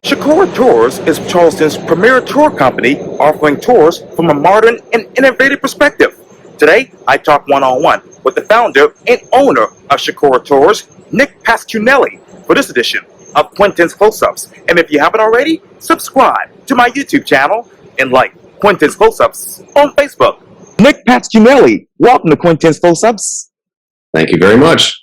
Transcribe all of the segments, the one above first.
Chicora Tours is Charleston's premier tour company offering tours from a modern and innovative perspective. Today, I talk one-on-one with the founder and owner of Chicora Tours, Nick Pasquinelli, for this edition of Quintin's Close-Ups. And if you haven't already, subscribe to my YouTube channel and like Quintin's Close-Ups on Facebook. Nick Pasquinelli, welcome to Quintin's Close-Ups. Thank you very much.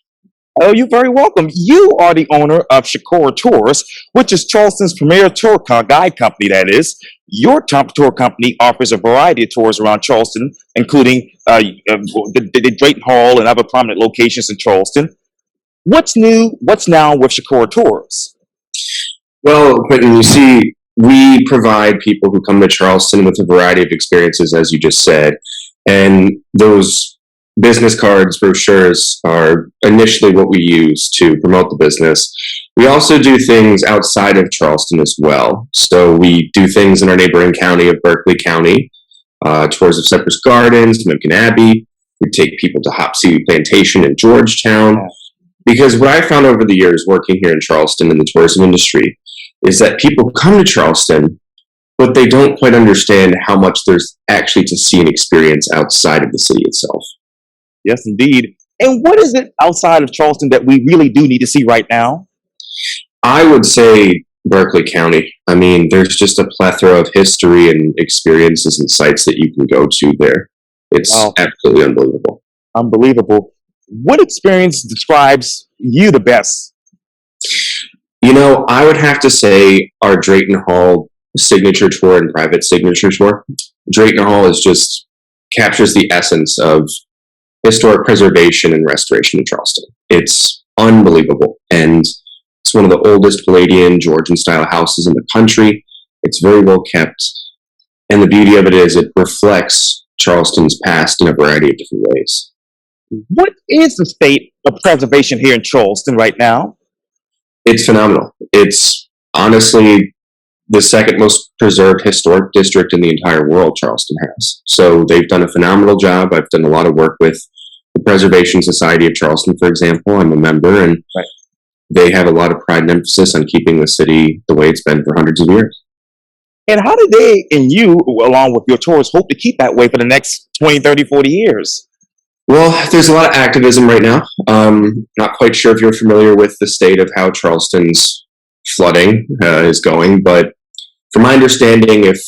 Oh, you're very welcome. You are the owner of Chicora Tours, which is Charleston's premier tour guide company, that is. Your top tour company offers a variety of tours around Charleston, including the Drayton Hall and other prominent locations in Charleston. What's new? What's now with Chicora Tours? Well, Quintin, you see, we provide people who come to Charleston with a variety of experiences, as you just said, and those business cards, brochures are initially what we use to promote the business. We also do things outside of Charleston as well. So we do things in our neighboring county of Berkeley County, tours of Cypress Gardens, Memkin Abbey. We take people to Hop Seed Plantation in Georgetown. Because what I found over the years working here in Charleston in the tourism industry is that people come to Charleston, but they don't quite understand how much there's actually to see and experience outside of the city itself. Yes, indeed. And what is it outside of Charleston that we really do need to see right now? I would say Berkeley County. I mean, there's just a plethora of history and experiences and sites that you can go to there. It's absolutely unbelievable. Unbelievable. What experience describes you the best? You know, I would have to say our Drayton Hall signature tour and private signature tour. Drayton Hall is just captures the essence of historic preservation and restoration in Charleston. It's unbelievable. And it's one of the oldest Palladian Georgian style houses in the country. It's very well kept. And the beauty of it is it reflects Charleston's past in a variety of different ways. What is the state of preservation here in Charleston right now? It's phenomenal. It's honestly the second most preserved historic district in the entire world Charleston has. So they've done a phenomenal job. I've done a lot of work with the Preservation Society of Charleston, for example. I'm a member, and they have a lot of pride and emphasis on keeping the city the way it's been for hundreds of years. And how do they and you, along with your tours, hope to keep that way for the next 20, 30, 40 years? Well, there's a lot of activism right now. Not quite sure if you're familiar with the state of how Charleston's flooding is going, but from my understanding, if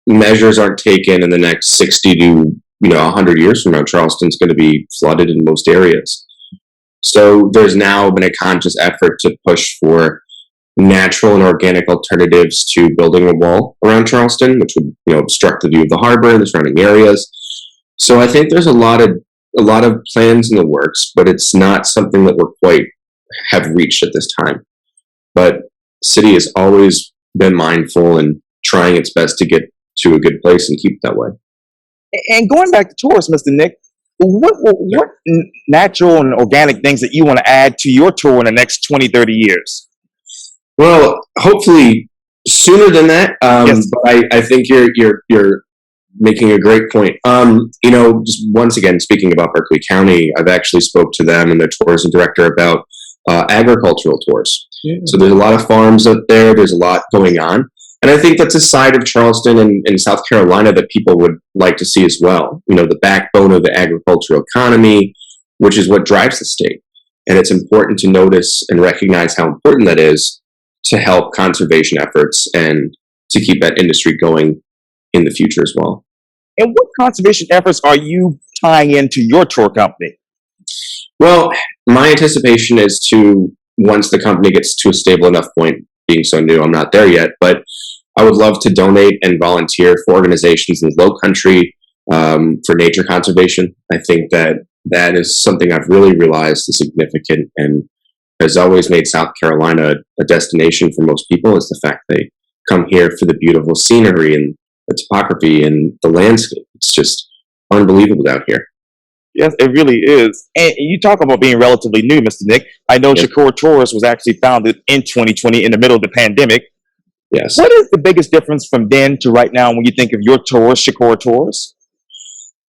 measures aren't taken in the next 60 to 100 years from now, Charleston's going to be flooded in most areas. So there's now been a conscious effort to push for natural and organic alternatives to building a wall around Charleston, which would obstruct the view of the harbor and the surrounding areas. So I think there's a lot of plans in the works, but it's not something that we're quite have reached at this time. But the city has always been mindful and trying its best to get to a good place and keep it that way. And going back to tours, Mr. Nick, what natural and organic things that you want to add to your tour in the next 20, 30 years? Well, hopefully sooner than that. Yes. But I think you're making a great point. Just once again, speaking about Berkeley County, I've actually spoke to them and their tourism director about agricultural tours. Yeah. So there's a lot of farms out there. There's a lot going on. And I think that's a side of Charleston and South Carolina that people would like to see as well. The backbone of the agricultural economy, which is what drives the state. And it's important to notice and recognize how important that is to help conservation efforts and to keep that industry going in the future as well. And what conservation efforts are you tying into your tour company? Well, my anticipation is to, once the company gets to a stable enough point, being so new, I'm not there yet, but I would love to donate and volunteer for organizations in the Low Country for nature conservation. I think that is something I've really realized is significant and has always made South Carolina a destination for most people, is the fact they come here for the beautiful scenery and the topography and the landscape. It's just unbelievable down here. Yes, it really is. And you talk about being relatively new, Mr. Nick. I know Chicora Tours was actually founded in 2020 in the middle of the pandemic. Yes. What is the biggest difference from then to right now when you think of your tours, Chicora Tours?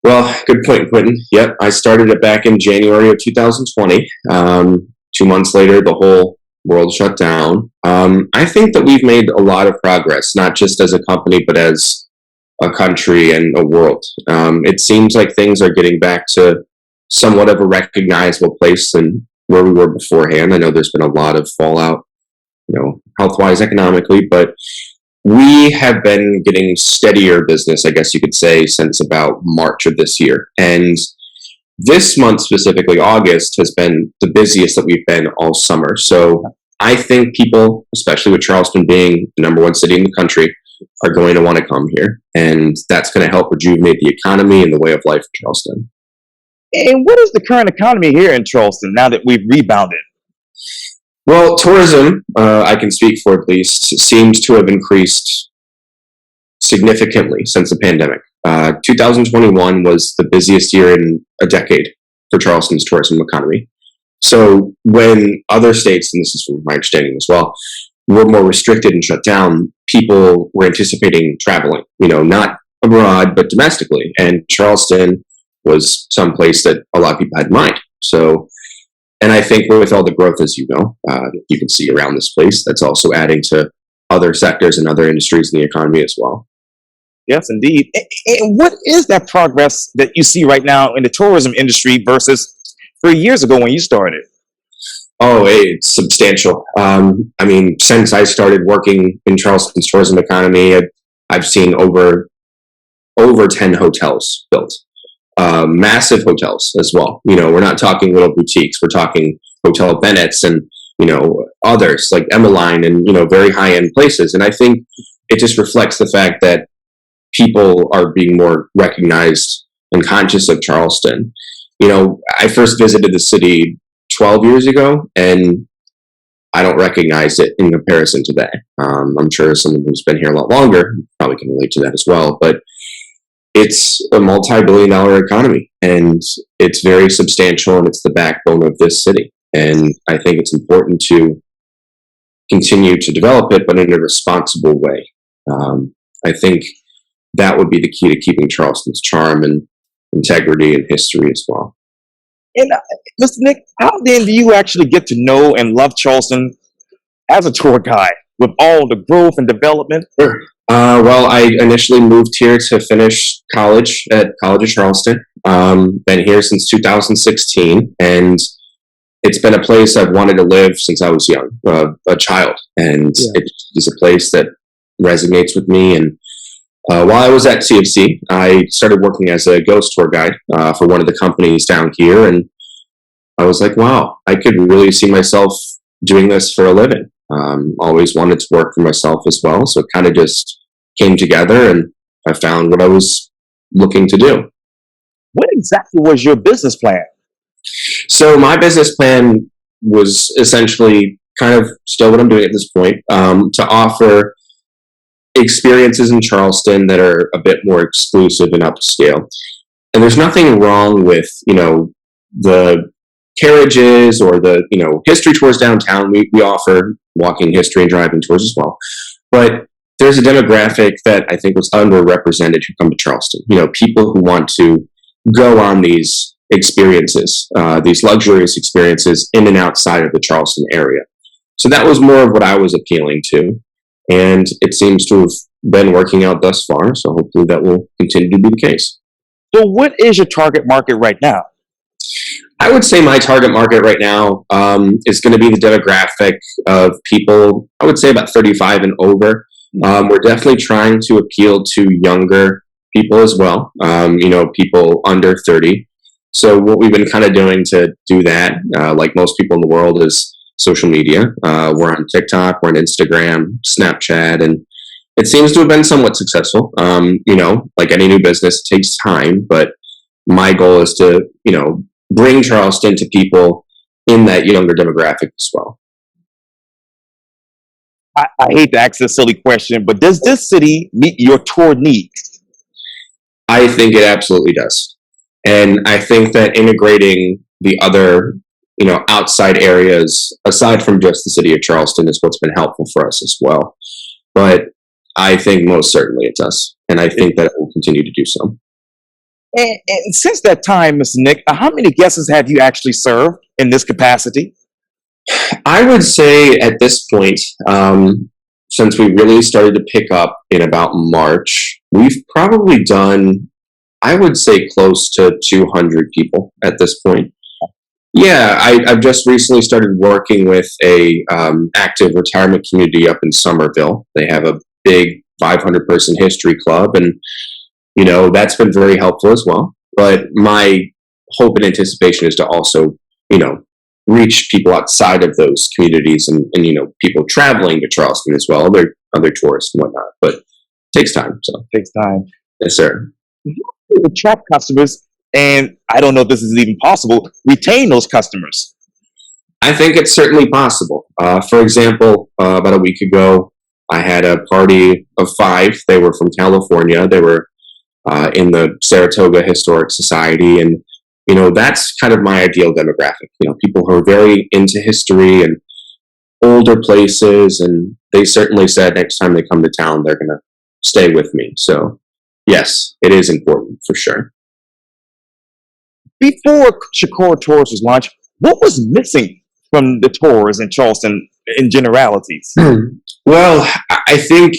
Well, good point, Quintin. Yep, I started it back in January of 2020. 2 months later, the whole world shut down. I think that we've made a lot of progress, not just as a company, but as a country and a world. It seems like things are getting back to somewhat of a recognizable place than where we were beforehand. I know there's been a lot of fallout, health-wise, economically, but we have been getting steadier business, I guess you could say, since about March of this year. And this month specifically, August, has been the busiest that we've been all summer. So I think people, especially with Charleston being the number one city in the country, are going to want to come here. And that's going to help rejuvenate the economy and the way of life in Charleston. And what is the current economy here in Charleston now that we've rebounded? Well, tourism, I can speak for at least, seems to have increased significantly since the pandemic. 2021 was the busiest year in a decade for Charleston's tourism economy. So when other states, and this is from my understanding as well, were more restricted and shut down, people were anticipating traveling, not abroad, but domestically. And Charleston was someplace that a lot of people had in mind. So, and I think with all the growth, as you can see around this place, that's also adding to other sectors and other industries in the economy as well. Yes, indeed. And what is that progress that you see right now in the tourism industry versus 3 years ago when you started? Oh, it's substantial. Since I started working in Charleston's tourism economy, I've seen over 10 hotels built, massive hotels as well. We're not talking little boutiques. We're talking Hotel Bennett's and, others like Emmeline and, very high-end places. And I think it just reflects the fact that people are being more recognized and conscious of Charleston. I first visited the city 12 years ago, and I don't recognize it in comparison today. I'm sure someone who's been here a lot longer probably can relate to that as well, but it's a multi-billion-dollar economy, and it's very substantial, and it's the backbone of this city. And I think it's important to continue to develop it, but in a responsible way. I think that would be the key to keeping Charleston's charm and integrity and history as well. And Mr. Nick, how then do you actually get to know and love Charleston as a tour guide with all the growth and development? Sure. Well, I initially moved here to finish college at College of Charleston. Been here since 2016, and it's been a place I've wanted to live since I was young, a child. And it is a place that resonates with me. And while I was at CFC, I started working as a ghost tour guide for one of the companies down here, and I was like, wow, I could really see myself doing this for a living. Always wanted to work for myself as well, so it kind of just came together, and I found what I was looking to do. What exactly was your business plan? So my business plan was essentially kind of still what I'm doing at this point, to offer experiences in Charleston that are a bit more exclusive and upscale. And there's nothing wrong with, the carriages or the, history tours downtown. We offer walking history and driving tours as well. But there's a demographic that I think was underrepresented who come to Charleston. People who want to go on these experiences, these luxurious experiences in and outside of the Charleston area. So that was more of what I was appealing to. And it seems to have been working out thus far, so hopefully that will continue to be the case. So what is your target market right now? I would say my target market right now is going to be the demographic of people, I would say about 35 and over. We're definitely trying to appeal to younger people as well, people under 30. So what we've been kind of doing to do that, like most people in the world, is social media. We're on TikTok, we're on Instagram, Snapchat, and it seems to have been somewhat successful. Like any new business, it takes time, but my goal is to, bring Charleston to people in that younger demographic as well. I hate to ask this silly question, but does this city meet your tour needs? I think it absolutely does. And I think that integrating the other, outside areas, aside from just the city of Charleston, is what's been helpful for us as well. But I think most certainly it does. And I think that it will continue to do so. And since that time, Mr. Nick, how many guests have you actually served in this capacity? I would say at this point, since we really started to pick up in about March, we've probably done, I would say, close to 200 people at this point. Yeah, I've just recently started working with a active retirement community up in Somerville. They have a big 500-person history club, and that's been very helpful as well. But my hope and anticipation is to also, you know, reach people outside of those communities, and people traveling to Charleston as well, other tourists and whatnot. But it takes time. So Takes time. yes, sir. To attract customers, and I don't know if this is even possible, retain those customers. I think it's certainly possible. For example, about a week ago, I had a party of 5. They were from California. They were in the Saratoga Historic Society, and that's kind of my ideal demographic. People who are very into history and older places, and they certainly said next time they come to town, they're going to stay with me. So, yes, it is important for sure. Before Chicora Tours was launched, what was missing from the tours in Charleston in generalities? Well, I think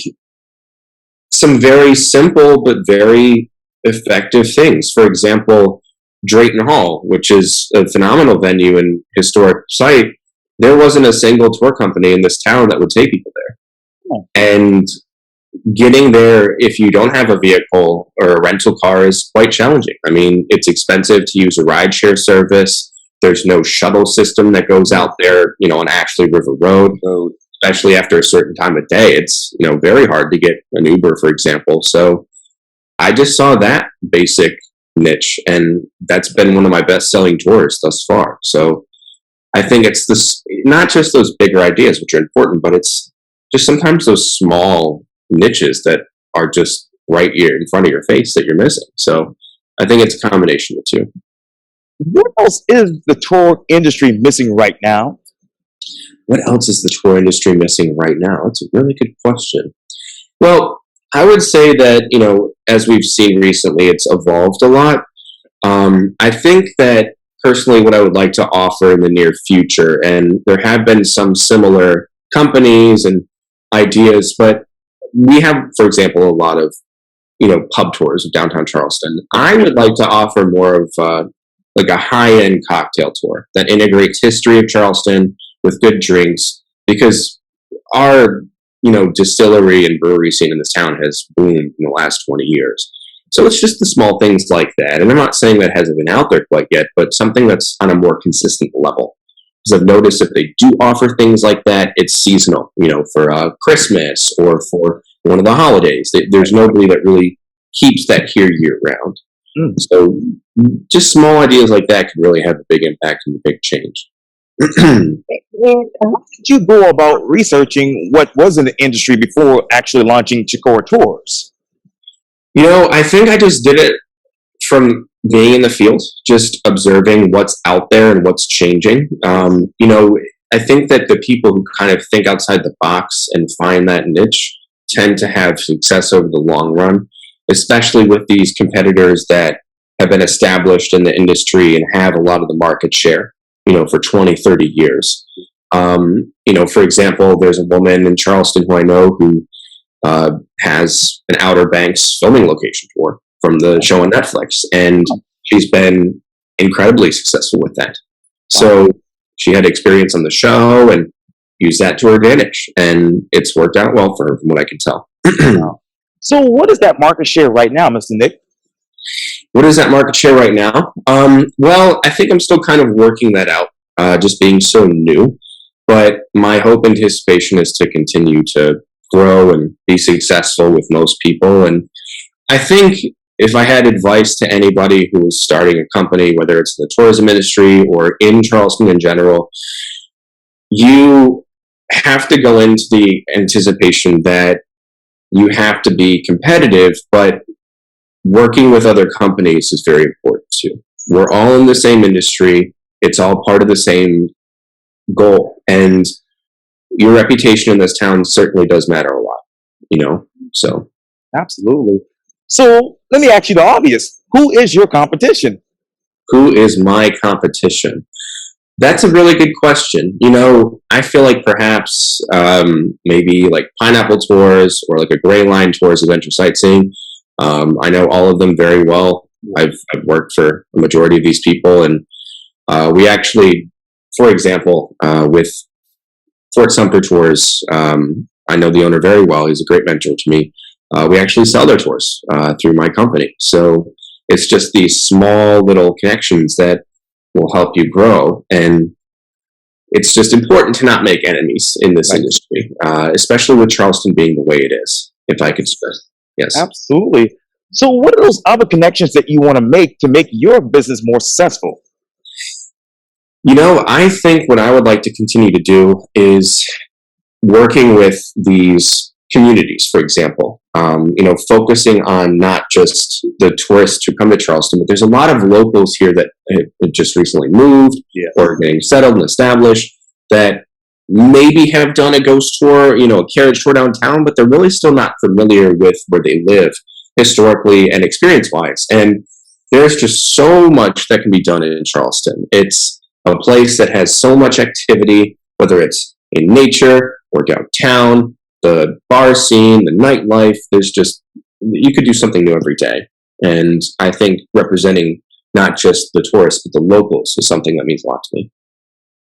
some very simple but very effective things. For example, Drayton Hall, which is a phenomenal venue and historic site, there wasn't a single tour company in this town that would take people there. Oh. And getting there, if you don't have a vehicle or a rental car, is quite challenging. I mean, it's expensive to use a rideshare service. There's no shuttle system that goes out there, on Ashley River Road, especially after a certain time of day. It's, very hard to get an Uber, for example. So I just saw that basic niche, and that's been one of my best selling tours thus far. So I think it's this, not just those bigger ideas, which are important, but it's just sometimes those small niches that are just right here in front of your face that you're missing. So I think it's a combination of the two. What else is the tour industry missing right now? What else is the tour industry missing right now? That's a really good question. Well, I would say that, as we've seen recently, it's evolved a lot. I think that personally what I would like to offer in the near future, and there have been some similar companies and ideas, but we have, for example, a lot of, pub tours of downtown Charleston. I would like to offer more of like a high-end cocktail tour that integrates history of Charleston with good drinks, because our distillery and brewery scene in this town has boomed in the last 20 years. So it's just the small things like that. And I'm not saying that hasn't been out there quite yet, but something that's on a more consistent level. Because I've noticed if they do offer things like that, it's seasonal, for Christmas or for one of the holidays. There's nobody that really keeps that here year round. So just small ideas like that can really have a big impact and a big change. And how did you go about researching what was in the industry before actually launching Chicora Tours? I think I just did it from being in the field, just observing what's out there and what's changing. I think that the people who kind of think outside the box and find that niche tend to have success over the long run, especially with these competitors that have been established in the industry and have a lot of the market share, for 20, 30 years. For example, there's a woman in Charleston who I know who has an Outer Banks filming location tour from the show on Netflix, and she's been incredibly successful with that. So she had experience on the show and used that to her advantage, and it's worked out well for her from what I can tell. So what is that market share right now, Mr. Nick? What is that market share right now? Well, I think I'm still kind of working that out, just being so new. But my hope and anticipation is to continue to grow and be successful with most people. And I think if I had advice to anybody who is starting a company, whether it's in the tourism industry or in Charleston in general, you have to go into the anticipation that you have to be competitive, but working with other companies is very important too. We're all in the same industry. It's all part of the same goal. And your reputation in this town certainly does matter a lot, so. Absolutely. So let me ask you the obvious. Who is your competition? Who is my competition? That's a really good question. I feel like perhaps maybe like pineapple tours or like a gray line tours, adventure sightseeing. I know all of them very well. I've worked for a majority of these people, and we actually, for example, with Fort Sumter Tours, I know the owner very well. He's a great mentor to me. We actually sell their tours through my company. So it's just these small little connections that will help you grow. And it's just important to not make enemies in this industry, especially with Charleston being the way it is, if I could stress. Yes. Absolutely. So, what are those other connections that you want to make your business more successful? I think what I would like to continue to do is working with these communities, for example, focusing on not just the tourists who come to Charleston, but there's a lot of locals here that have just recently moved or getting settled and established that maybe have done a ghost tour, a carriage tour downtown, but they're really still not familiar with where they live historically and experience-wise. And there's just so much that can be done in Charleston. It's a place that has so much activity, whether it's in nature or downtown, the bar scene, the nightlife. You could do something new every day. And I think representing not just the tourists, but the locals is something that means a lot to me.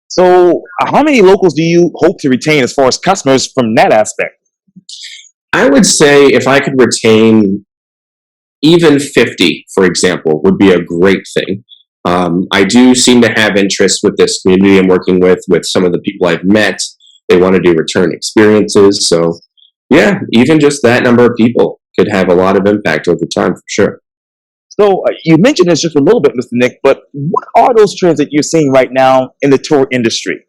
So, how many locals do you hope to retain as far as customers from that aspect? I would say if I could retain even 50, for example, would be a great thing. I do seem to have interest with this community I'm working with some of the people I've met. They want to do return experiences. So, yeah, even just that number of people could have a lot of impact over time for sure. So, you mentioned this just a little bit, Mr. Nick, but what are those trends that you're seeing right now in the tour industry?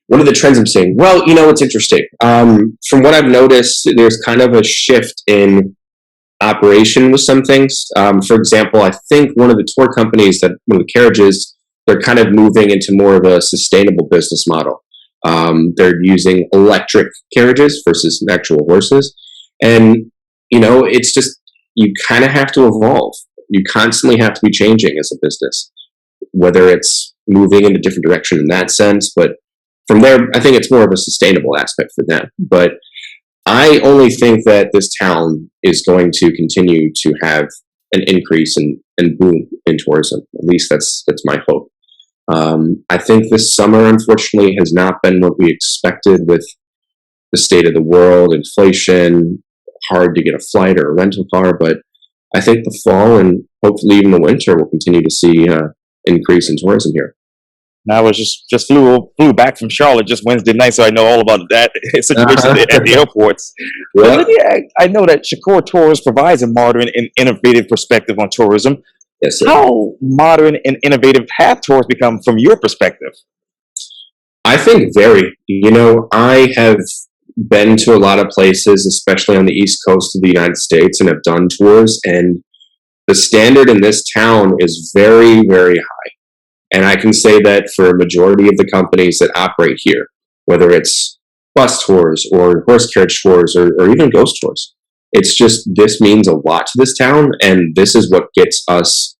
What are the trends I'm seeing? Well, it's interesting. From what I've noticed, there's kind of a shift in operation with some things. For example, I think one of the tour companies one of the carriages, they're kind of moving into more of a sustainable business model. They're using electric carriages versus actual horses. And, it's just, you kind of have to evolve. You constantly have to be changing as a business, whether it's moving in a different direction in that sense. But from there, I think it's more of a sustainable aspect for them. But I only think that this town is going to continue to have an increase and boom in tourism. At least that's my hope. I think this summer, unfortunately, has not been what we expected with the state of the world, inflation, hard to get a flight or a rental car. But I think the fall and hopefully even the winter will continue to see increase in tourism here. And I was just flew back from Charlotte just Wednesday night, so I know all about that situation at the airports. Yeah. But I know that Chicora Tours provides a modern and innovative perspective on tourism. Yes, sir. How modern and innovative have tours become from your perspective? I think very. I have been to a lot of places, especially on the East Coast of the United States, and have done tours, and the standard in this town is very, very high. And I can say that for a majority of the companies that operate here, whether it's bus tours or horse carriage tours or even ghost tours, it's just, this means a lot to this town, and this is what gets us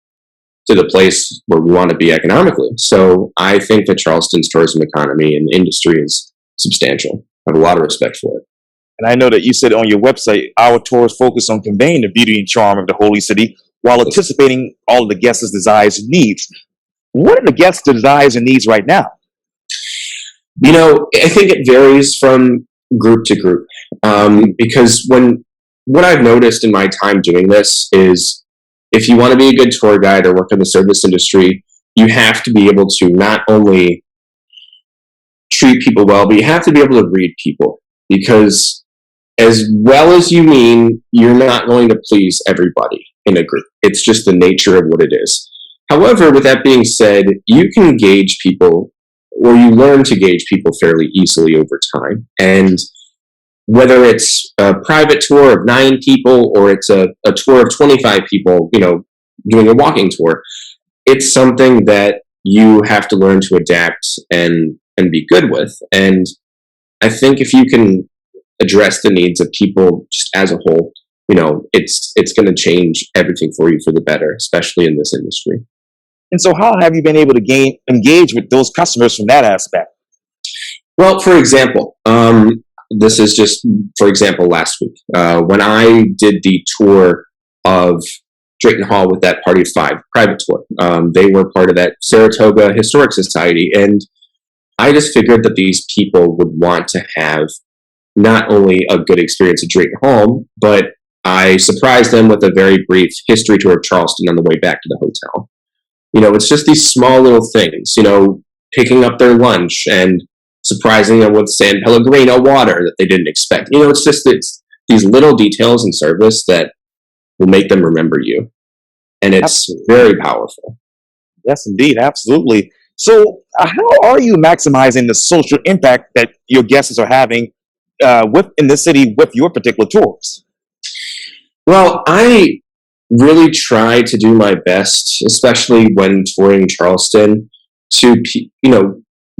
to the place where we want to be economically. So I think that Charleston's tourism economy and industry is substantial. I have a lot of respect for it. And I know that you said on your website, our tours focus on conveying the beauty and charm of the holy city while anticipating all of the guests' desires and needs. What are the guests' desires and needs right now? I think it varies from group to group. Because what I've noticed in my time doing this is if you want to be a good tour guide or work in the service industry, you have to be able to not only treat people well, but you have to be able to read people. Because as well as you mean, you're not going to please everybody in a group. It's just the nature of what it is. However, with that being said, you can gauge people, or you learn to gauge people fairly easily over time. And whether it's a private tour of 9 people or it's a tour of 25 people, doing a walking tour, it's something that you have to learn to adapt and be good with. And I think if you can address the needs of people just as a whole, it's going to change everything for you for the better, especially in this industry. And so, how have you been able to engage with those customers from that aspect? Well, for example, this is just, for example, last week, when I did the tour of Drayton Hall with that Party of Five private tour. They were part of that Saratoga Historic Society, and I just figured that these people would want to have not only a good experience at Drayton Hall, but I surprised them with a very brief history tour of Charleston on the way back to the hotel. It's just these small little things, picking up their lunch and surprising them with San Pellegrino water that they didn't expect. It's these little details in service that will make them remember you. And it's very powerful. Yes, indeed. Absolutely. So, how are you maximizing the social impact that your guests are having in the city with your particular tours? Well, I really try to do my best, especially when touring Charleston, to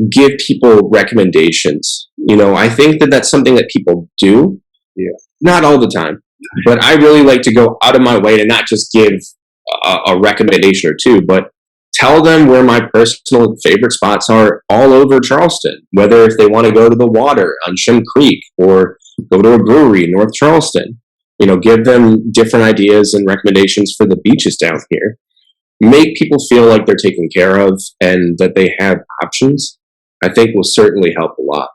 give people recommendations. I think that that's something that people do, not all the time, but I really like to go out of my way to not just give a recommendation or two, but tell them where my personal favorite spots are all over Charleston, whether if they want to go to the water on Shem Creek or go to a brewery in North Charleston. Give them different ideas and recommendations for the beaches down here. Make people feel like they're taken care of and that they have options, I think will certainly help a lot.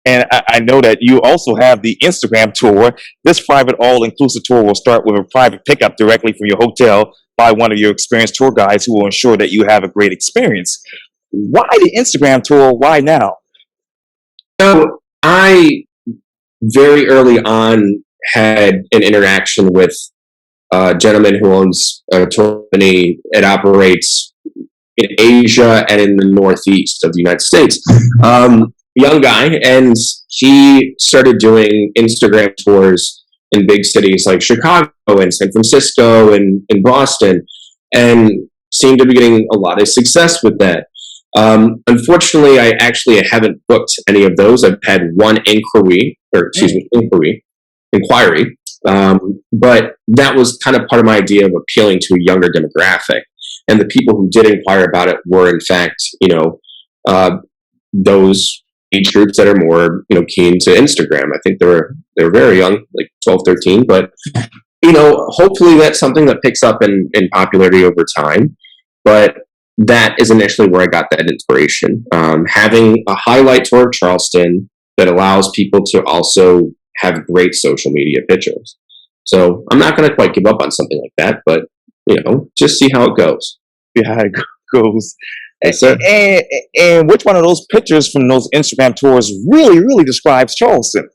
And I know that you also have the Instagram tour. This private all-inclusive tour will start with a private pickup directly from your hotel by one of your experienced tour guides who will ensure that you have a great experience. Why the Instagram tour? Why now? So I very early on had an interaction with a gentleman who owns a tour company. It operates in Asia and in the Northeast of the United States. Young guy, and he started doing Instagram tours in big cities like Chicago and San Francisco and Boston, and seemed to be getting a lot of success with that. Unfortunately, I actually haven't booked any of those. I've had one inquiry, but that was kind of part of my idea of appealing to a younger demographic. And the people who did inquire about it were, in fact, those age groups that are more, keen to Instagram. I think they're very young, like 12, 13, but, hopefully that's something that picks up in popularity over time. But that is initially where I got that inspiration. Having a highlight tour of Charleston that allows people to also have great social media pictures. So I'm not going to quite give up on something like that, but, just see how it goes. Yeah, how it goes. Yes, sir. And which one of those pictures from those Instagram tours really, really describes Charleston?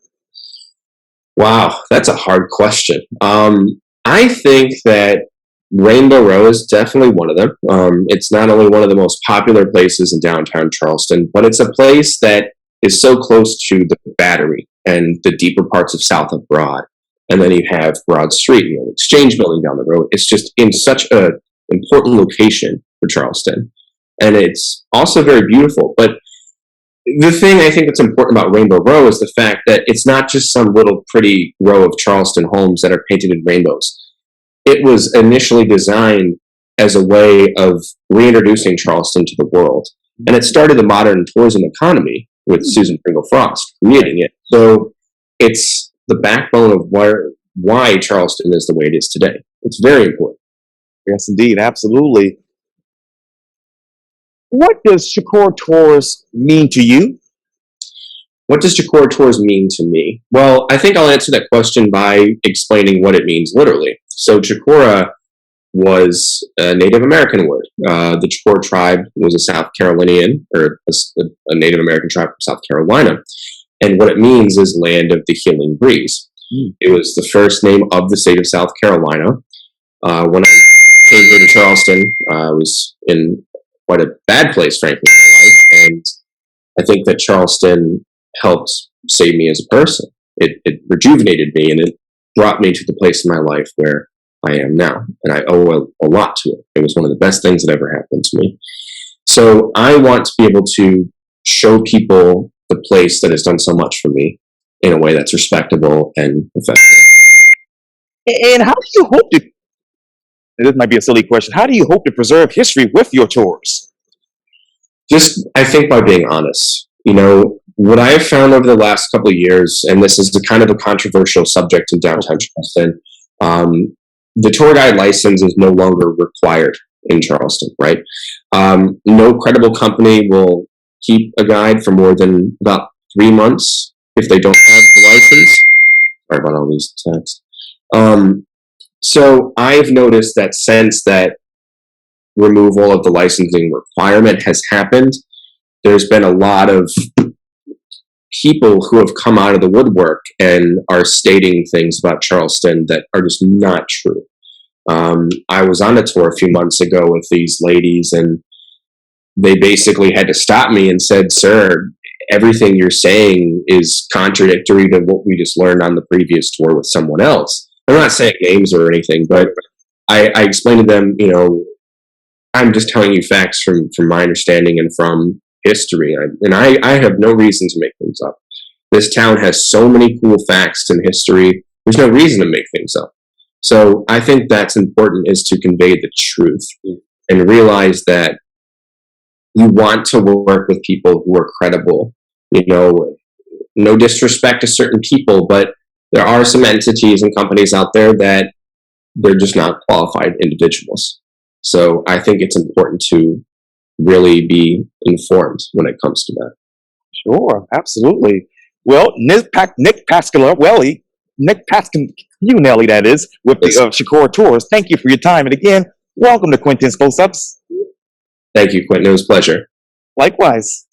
Wow, that's a hard question. I think that Rainbow Row is definitely one of them. It's not only one of the most popular places in downtown Charleston, but it's a place that is so close to the Battery and the deeper parts of South of Broad. And then you have Broad Street, the Exchange Building down the road. It's just in such an important location for Charleston. And it's also very beautiful. But the thing I think that's important about Rainbow Row is the fact that it's not just some little pretty row of Charleston homes that are painted in rainbows. It was initially designed as a way of reintroducing Charleston to the world. And it started the modern tourism economy with Susan Pringle Frost creating it. So it's the backbone of why Charleston is the way it is today. It's very important. Yes, indeed. Absolutely. What does Chicora Tours mean to you? What does Chicora Tours mean to me? Well, I think I'll answer that question by explaining what it means literally. So Chicora was a Native American word. The Chicora tribe was a South Carolinian, or a Native American tribe from South Carolina. And what it means is land of the healing breeze. It was the first name of the state of South Carolina. When I came here to Charleston, I was in quite a bad place, frankly, in my life. And I think that Charleston helped save me as a person. It rejuvenated me, and it brought me to the place in my life where I am now. And I owe a lot to it. It was one of the best things that ever happened to me. So I want to be able to show people the place that has done so much for me in a way that's respectable and effective. And how do you hope to this might be a silly question. How do you hope to preserve history with your tours? Just, I think, by being honest. You know, what I have found over the last couple of years, and this is the kind of a controversial subject in downtown Charleston, the tour guide license is no longer required in Charleston, right? No credible company will keep a guide for more than about 3 months if they don't have the license. Sorry about all these texts. So I've noticed that since that removal of the licensing requirement has happened, there's been a lot of people who have come out of the woodwork and are stating things about Charleston that are just not true. I was on a tour a few months ago with these ladies, and they basically had to stop me and said, "Sir, everything you're saying is contradictory to what we just learned on the previous tour with someone else." I'm not saying names or anything, but I explained to them, you know, I'm just telling you facts from my understanding and from history. I have no reason to make things up. This town has so many cool facts and history. There's no reason to make things up. So I think that's important, is to convey the truth and realize that you want to work with people who are credible. You know, no disrespect to certain people, but there are some entities and companies out there that they're just not qualified individuals. So I think it's important to really be informed when it comes to that. Sure, absolutely. Well, Nick Pasquinelli, that is, with the Chicora Tours. Thank you for your time. And again, welcome to Quintin's Close-Ups. Thank you, Quintin. It was a pleasure. Likewise.